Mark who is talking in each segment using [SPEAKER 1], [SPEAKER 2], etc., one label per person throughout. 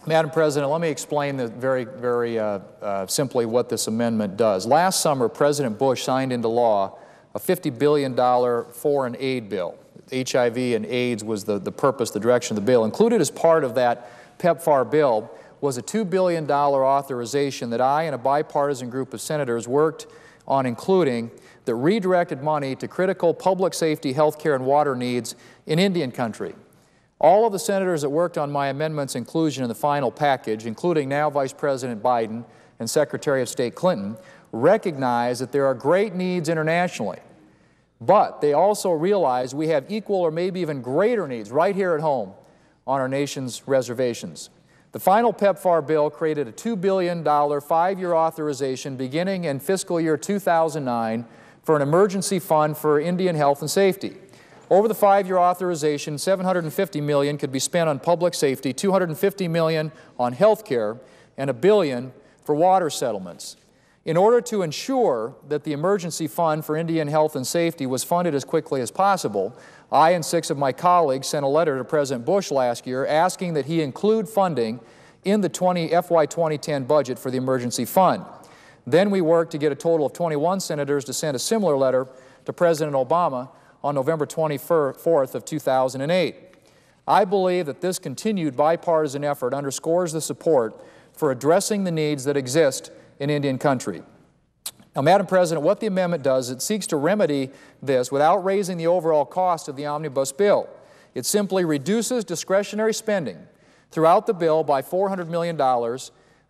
[SPEAKER 1] Madam President, let me explain very simply what this amendment does. Last summer, President Bush signed into law a $50 billion foreign aid bill. HIV and AIDS was the purpose, the direction of the bill. Included as part of that PEPFAR bill was a $2 billion authorization that I and a bipartisan group of senators worked on including that redirected money to critical public safety, health care, and water needs in Indian country. All of the senators that worked on my amendment's inclusion in the final package, including now Vice President Biden and Secretary of State Clinton, recognize that there are great needs internationally, but they also realize we have equal or maybe even greater needs right here at home on our nation's reservations. The final PEPFAR bill created a $2 billion five-year authorization beginning in fiscal year 2009 for an emergency fund for Indian health and safety. Over the five-year authorization, $750 million could be spent on public safety, $250 million on health care, and $1 billion for water settlements. In order to ensure that the emergency fund for Indian health and safety was funded as quickly as possible, I and 6 of my colleagues sent a letter to President Bush last year asking that he include funding in the FY 2010 budget for the emergency fund. Then we worked to get a total of 21 senators to send a similar letter to President Obama on November 24th of 2008. I believe that this continued bipartisan effort underscores the support for addressing the needs that exist in Indian country. Now, Madam President, what the amendment does, it seeks to remedy this without raising the overall cost of the Omnibus bill. It simply reduces discretionary spending throughout the bill by $400 million,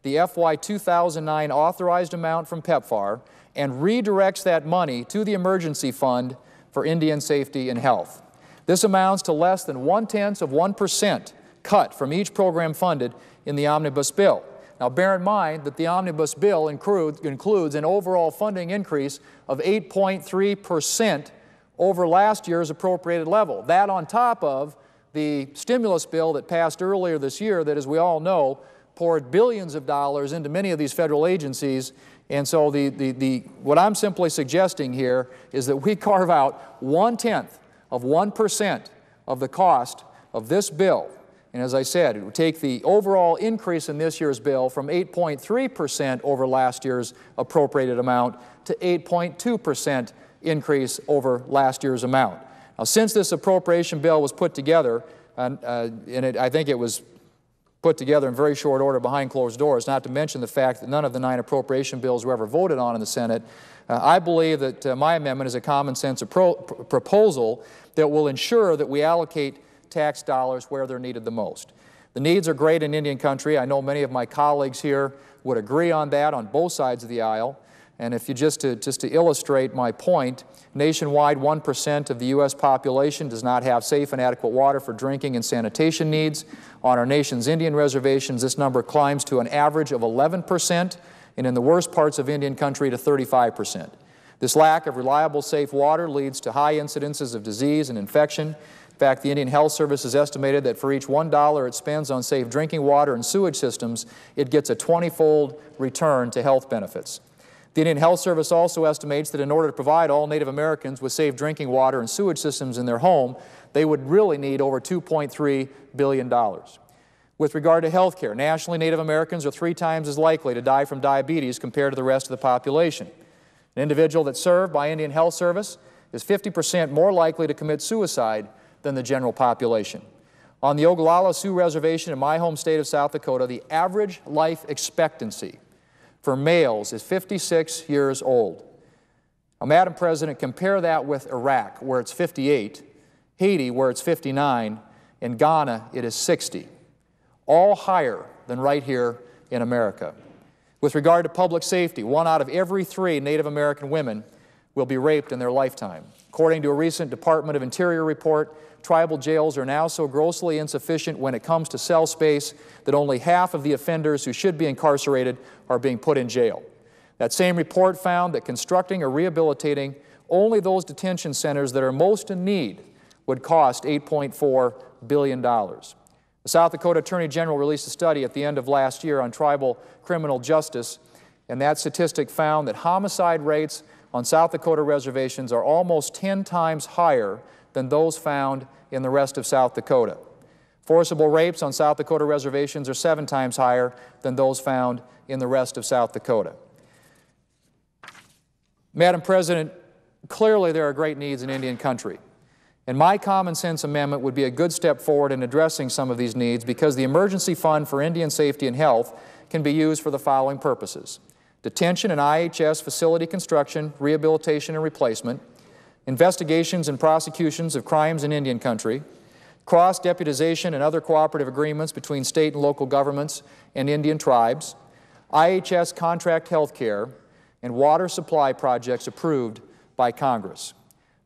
[SPEAKER 1] the FY 2009 authorized amount from PEPFAR, and redirects that money to the emergency fund for Indian safety and health. This amounts to less than 0.1% cut from each program funded in the Omnibus bill. Now, bear in mind that the Omnibus bill includes an overall funding increase of 8.3% over last year's appropriated level. That on top of the stimulus bill that passed earlier this year that, as we all know, poured billions of dollars into many of these federal agencies. And so what I'm simply suggesting here is that we carve out 0.1% of the cost of this bill. And as I said, it would take the overall increase in this year's bill from 8.3% over last year's appropriated amount to 8.2% increase over last year's amount. Now, since this appropriation bill was put together, I think it was put together in very short order behind closed doors, not to mention the fact that none of the 9 appropriation bills were ever voted on in the Senate, I believe that my amendment is a common-sense proposal that will ensure that we allocate tax dollars where they're needed the most. The needs are great in Indian country. I know many of my colleagues here would agree on that on both sides of the aisle. And if you just to illustrate my point, nationwide 1% of the U.S. population does not have safe and adequate water for drinking and sanitation needs. On our nation's Indian reservations, this number climbs to an average of 11%, and in the worst parts of Indian country to 35%. This lack of reliable, safe water leads to high incidences of disease and infection. In fact, the Indian Health Service has estimated that for each $1 it spends on safe drinking water and sewage systems, it gets a 20-fold return to health benefits. The Indian Health Service also estimates that in order to provide all Native Americans with safe drinking water and sewage systems in their home, they would really need over $2.3 billion. With regard to health care, nationally Native Americans are 3 times as likely to die from diabetes compared to the rest of the population. An individual that's served by Indian Health Service is 50% more likely to commit suicide than the general population. On the Ogallala Sioux Reservation in my home state of South Dakota, the average life expectancy for males is 56 years old. Now, Madam President, compare that with Iraq, where it's 58, Haiti, where it's 59, and Ghana, it is 60. All higher than right here in America. With regard to public safety, 1 out of every 3 Native American women will be raped in their lifetime. According to a recent Department of Interior report, tribal jails are now so grossly insufficient when it comes to cell space that only half of the offenders who should be incarcerated are being put in jail. That same report found that constructing or rehabilitating only those detention centers that are most in need would cost $8.4 billion. The South Dakota Attorney General released a study at the end of last year on tribal criminal justice, and that statistic found that homicide rates on South Dakota reservations are almost 10 times higher than those found in the rest of South Dakota. Forcible rapes on South Dakota reservations are 7 times higher than those found in the rest of South Dakota. Madam President, clearly there are great needs in Indian country, and my common sense amendment would be a good step forward in addressing some of these needs because the Emergency Fund for Indian Safety and Health can be used for the following purposes: detention and IHS facility construction, rehabilitation and replacement, investigations and prosecutions of crimes in Indian country, cross-deputization and other cooperative agreements between state and local governments and Indian tribes, IHS contract health care, and water supply projects approved by Congress.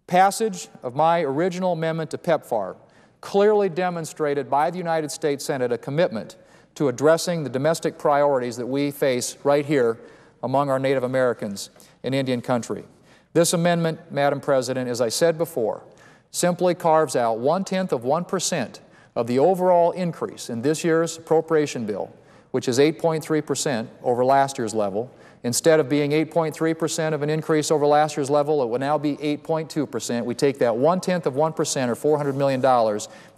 [SPEAKER 1] Passage of my original amendment to PEPFAR clearly demonstrated by the United States Senate a commitment to addressing the domestic priorities that we face right here among our Native Americans in Indian country. This amendment, Madam President, as I said before, simply carves out 1/10% of the overall increase in this year's appropriation bill, which is 8.3% over last year's level. Instead of being 8.3% of an increase over last year's level, it will now be 8.2%. We take that 1/10% or $400 million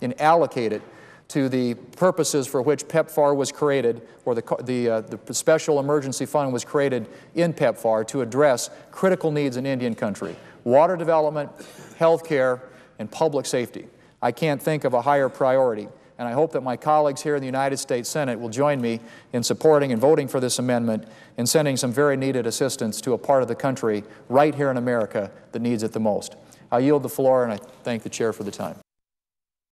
[SPEAKER 1] and allocate it to the purposes for which PEPFAR was created, or the Special Emergency Fund was created in PEPFAR to address critical needs in Indian country: water development, health care, and public safety. I can't think of a higher priority, and I hope that my colleagues here in the United States Senate will join me in supporting and voting for this amendment and sending some very needed assistance to a part of the country right here in America that needs it the most. I yield the floor, and I thank the Chair for the time.